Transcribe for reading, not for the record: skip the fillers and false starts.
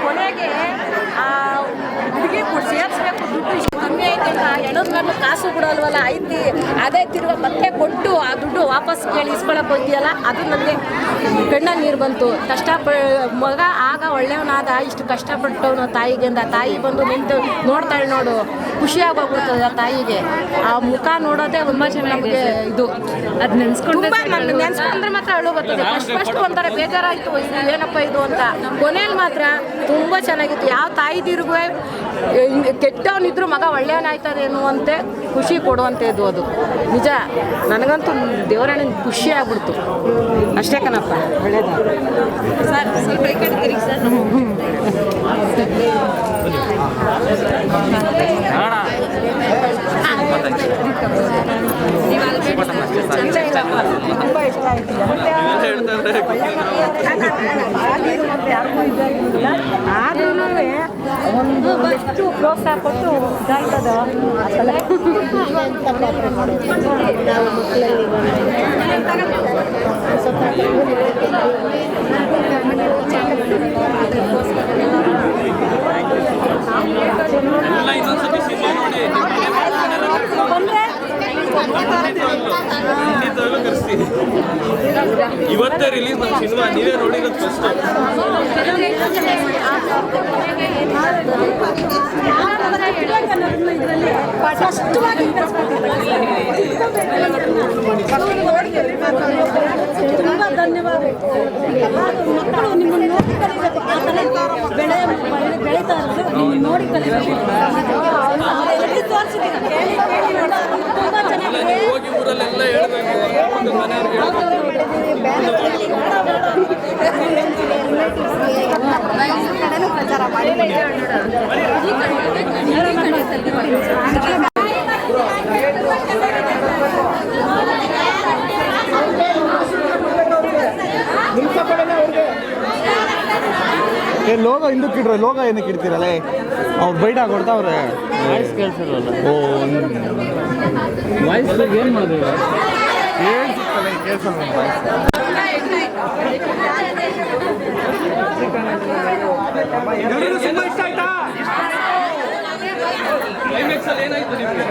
ಕೊನೆಗೆ ಹುಡುಗಿ ಸೇರಿಸ್ಬೇಕು, ದುಡ್ಡು ಇಷ್ಟು ಕಮ್ಮಿ ಐತೆ ಹೆಣದ ಮೇಲೆ ಕಾಸು ಬಿಡೋಲ್ವಲ್ಲ ಐತಿ, ಅದೇ ತಿರುಗ ಮತ್ತೆ ಕೊಟ್ಟು ಆ ದುಡ್ಡು ವಾಪಸ್ ಕೇಳಿ ಇಸ್ಕೊಳಕ್ಕೆ ಹೋಗ್ತೀಯಲ್ಲ, ಅದು ನನಗೆ ಕಣ್ಣ ನೀರು ಬಂತು. ಮಗ ಆಗ ಒಳ್ಳೆಯವನಾದ, ಇಷ್ಟು ಕಷ್ಟಪಟ್ಟವನು ತಾಯಿಗೆಂದ, ತಾಯಿ ಬಂದು ನಿಂತು ನೋಡ್ತಾಳೆ ನೋಡು, ಖುಷಿಯಾಗಿ ಹೋಗ್ಬಿಡ್ತದೆ ಆ ತಾಯಿಗೆ. ಆ ಮುಖ ನೋಡೋದೇ ತುಂಬ ನಮಗೆ ಇದು, ಅದು ನೆನ್ಸ್ಕೊಂಡ್ರೆ ಮಾತ್ರ ಅಳು ಬರ್ತದೆ. ಫಸ್ಟ್ ಒಂಥರ ಬೇಜಾರಾಯಿತು, ಇದು ಏನಪ್ಪ ಇದು ಅಂತ. ಕೊನೆಯಲ್ಲಿ ಮಾತ್ರ ತುಂಬ ಚೆನ್ನಾಗಿತ್ತು. ಯಾವ ತಾಯಿದಿರ್ಗೂ ಕೆಟ್ಟವನಿದ್ರು ಮಗ ಒಳ್ಳೆಯವನಾಯ್ತದೇನು ಅಂತೆ ಖುಷಿ ಕೊಡುವಂಥದ್ದು ಅದು ನಿಜ. ನನಗಂತೂ ದೇವರಣ್ಣ ಖುಷಿ ಆಗ್ಬಿಡ್ತು ಅಷ್ಟೇ ಕಣಪ್ಪ. ಒಳ್ಳೇದು ಸರ್, ಸ್ವಲ್ಪ ಈ ಕಡೆ ತಿರುಗಿ ಸರ್. ತುಂಬ ಇಷ್ಟ ಆಯ್ತು. ಯಾರಿಗೂ ಇದಾಗಿಲ್ಲ, ಆದ್ರೂ ಒಂದು ಎಷ್ಟು ಪ್ರೋತ್ಸಾಹ ಕೊಟ್ಟು ಇದಾಗ್ತದ ಇವತ್ತೇ ರಿಲೀಸ್ ನಮ್ಮ ಸಿನಿಮಾ, ನೀವೇ ನೋಡಿರೋದು ಫಸ್ಟ್. ತುಂಬ ಧನ್ಯವಾದ. ಮಕ್ಕಳು ನಿಮ್ಮನ್ನು ನೋಡಿ ಕಲಿಬೇಕು, ಆ ಥರ ಬೆಳೀತಾ ಇರೋದು ನಿಮ್ಮನ್ನು ನೋಡಿ ಕಲಿಬೇಕು. ತೋರಿಸಿದ್ದೀನಿ, ತುಂಬ ಚೆನ್ನಾಗಿದೆ. ಹೋಗಿ ಊರಲ್ಲೆಲ್ಲ ಹೇಳ್ಬೇಕು, ಪ್ರಚಾರ ಮಾಡಿ. ಲೋಗ ಹಿಂದಕ್ಕೆ ಇಡ್ರಿ, ಲೋಗ ಏನಕ್ಕೆ ಇಡ್ತೀರಲ್ಲ ಅವ್ರು ಬೈಟ್ ಕೊಡ್ತಾವ್ರೆ. ವಾಯ್ಸ್ ಕೇಳಿಸಿರಲ್ಲ. ಓ ವಾಯ್ಸ್ ಏನು ಮಾಡಿದ್ರು ಕೇಳಿಸುತ್ತಲ್ಲ, ಕೇಳಿಸಲ್ಲ ವಾಯ್ಸ್. ಇಷ್ಟ ಆಯ್ತಾ? ಕ್ಲೈಮ್ಯಾಕ್ಸ್ ಅಲ್ಲಿ ಏನಾಯ್ತು ನಿಮಗೆ?